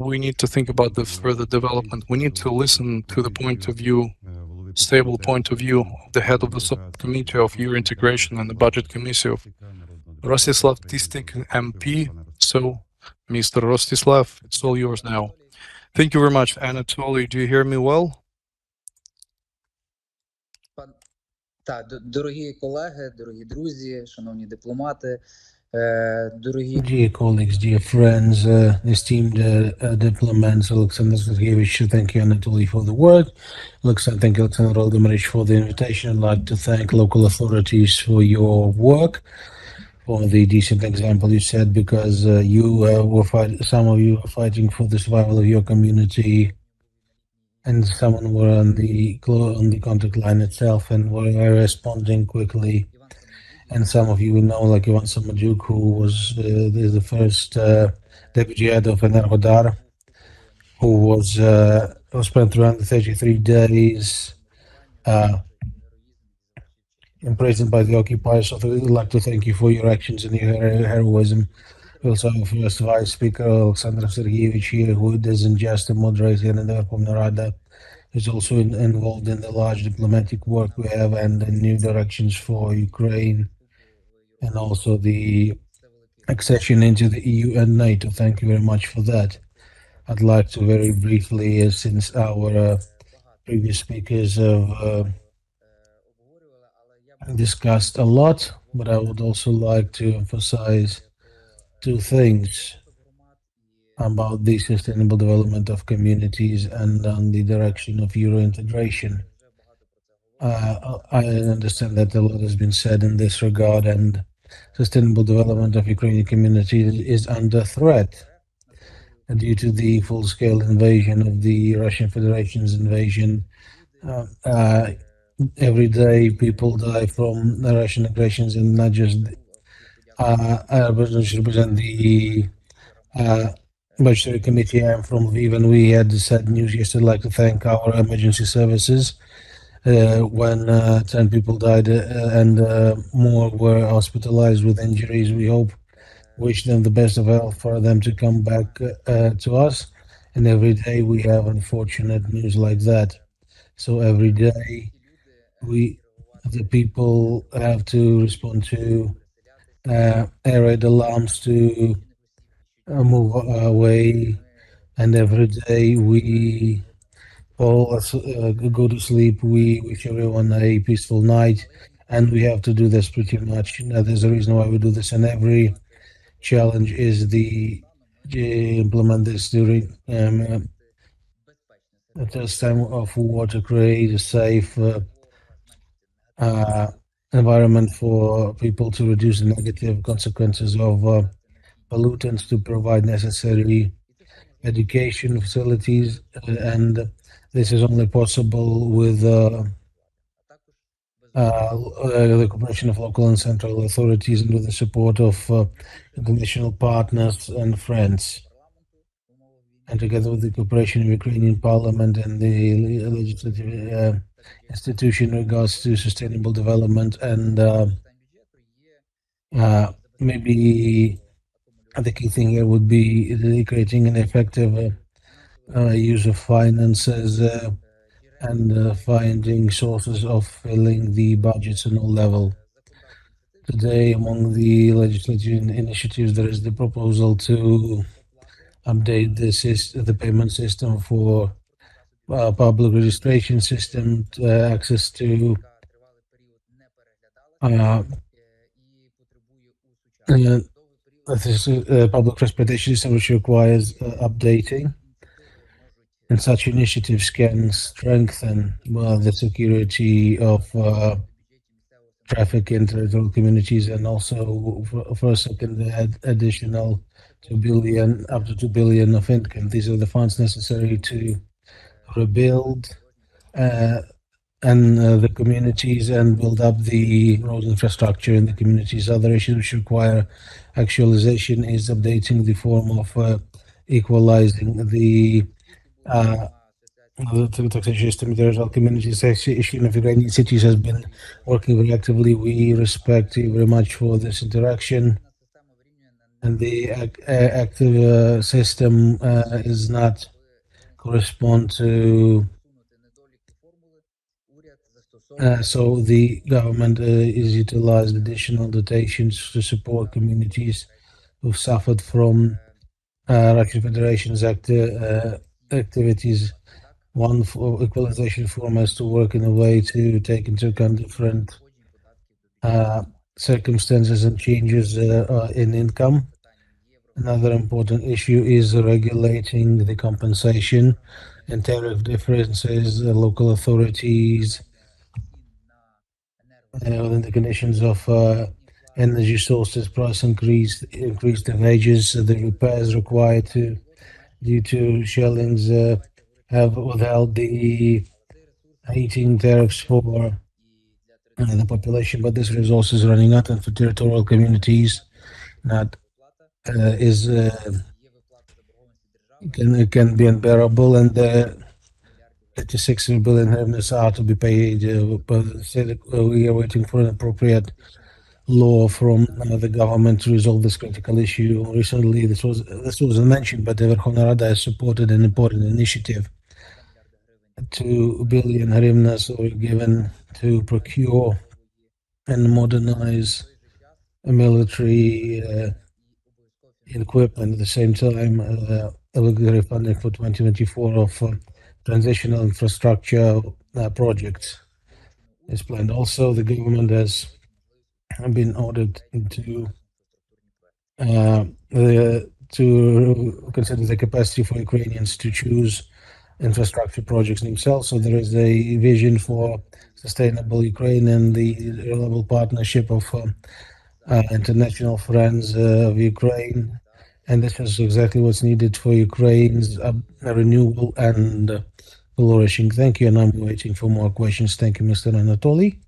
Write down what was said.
we need to think about the further development. We need to listen to the point of view, stable point of view of the head of the subcommittee of Euro integration and the budget committee of Rostyslav Tistyk MP. So, Mr. Rostyslav, it's all yours now. Thank you very much. Anatoly, do you hear me well? Дорогі колеги, дорогі друзі, шановні дипломати, Dear colleagues, dear friends, esteemed diplomats, Alexander Sergeyevich, thank you, Anatoly, for the work. Thank you, Alexander Volodymyrych, for the invitation. I'd like to thank local authorities for your work, for the decent example you set, because some of you were fighting for the survival of your community, and some were on the contact line itself and were responding quickly. And some of you know, like Ivan Samajuk, who was the first deputy head of Energodar, who spent 333 days imprisoned by the occupiers. So we'd like to thank you for your actions and your heroism. We also have first Vice Speaker Alexander Sergeyevich here, who isn't just a moderator and the Verkhovna Rada, is also involved in the large diplomatic work we have and the new directions for Ukraine, and also the accession into the EU and NATO. Thank you very much for that. I'd like to very briefly, since our previous speakers have discussed a lot, but I would also like to emphasize two things about the sustainable development of communities and on the direction of Euro integration. I understand that a lot has been said in this regard, and sustainable development of Ukrainian communities is under threat due to the full-scale invasion of the Russian Federation's invasion. Every day people die from the Russian aggressions, and not just represent the Budgetary Committee. I'm from Lviv, and we had sad news yesterday. I'd like to thank our emergency services when 10 people died and more were hospitalized with injuries. We wish them the best of health for them to come back to us. And every day we have unfortunate news like that. So every day the people have to respond to air raid alarms to move away, and every day we all go to sleep. We wish everyone a peaceful night, and we have to do this pretty much. There's a reason why we do this, and every challenge is implement this during this time of war to create a safe environment for people, to reduce the negative consequences of pollutants, to provide necessary education facilities, and this is only possible with the cooperation of local and central authorities and with the support of international partners and friends. And together with the cooperation of Ukrainian Parliament and the legislative institution in regards to sustainable development, and maybe the key thing here would be creating an effective use of finances and finding sources of filling the budgets on all levels. Today, among the legislative initiatives, there is the proposal to update the payment system for public registration system, access to public transportation system, which requires updating. And such initiatives can strengthen the security of traffic in territorial communities, and also for a second add additional 2 billion, up to 2 billion of income. These are the funds necessary to rebuild the communities and build up the road infrastructure in the communities. Other issues which require actualization is updating the form of equalizing the taxation system in territorial communities. Taxation of Ukrainian cities has been working very actively. We respect you very much for this interaction. and the active system is not correspond to. So the government is utilized additional dotations to support communities who've suffered from Russian Federation's activities. One for equalization form has to work in a way to take into account different circumstances and changes in income. Another important issue is regulating the compensation and tariff differences. Local authorities, within the conditions of energy sources, price increase the wages, the repairs required due to shellings have withheld the heating tariffs for the population, but this resource is running out, and for territorial communities, that is can be unbearable, and 56 billion hryvnias are to be paid. But we are waiting for an appropriate law from the government to resolve this critical issue. Recently, this wasn't mentioned, but the Verkhovna Rada has supported an important initiative. 2 billion hryvnias were given to procure and modernize military equipment. At the same time, obligatory funding for 2024 of transitional infrastructure projects is planned. Also, the government has been ordered to consider the capacity for Ukrainians to choose infrastructure projects themselves. So there is a vision for sustainable Ukraine and the reliable partnership of international friends of Ukraine. And this is exactly what's needed for Ukraine's renewal and flourishing. Thank you, and I'm waiting for more questions. Thank you, Mr. Anatoly.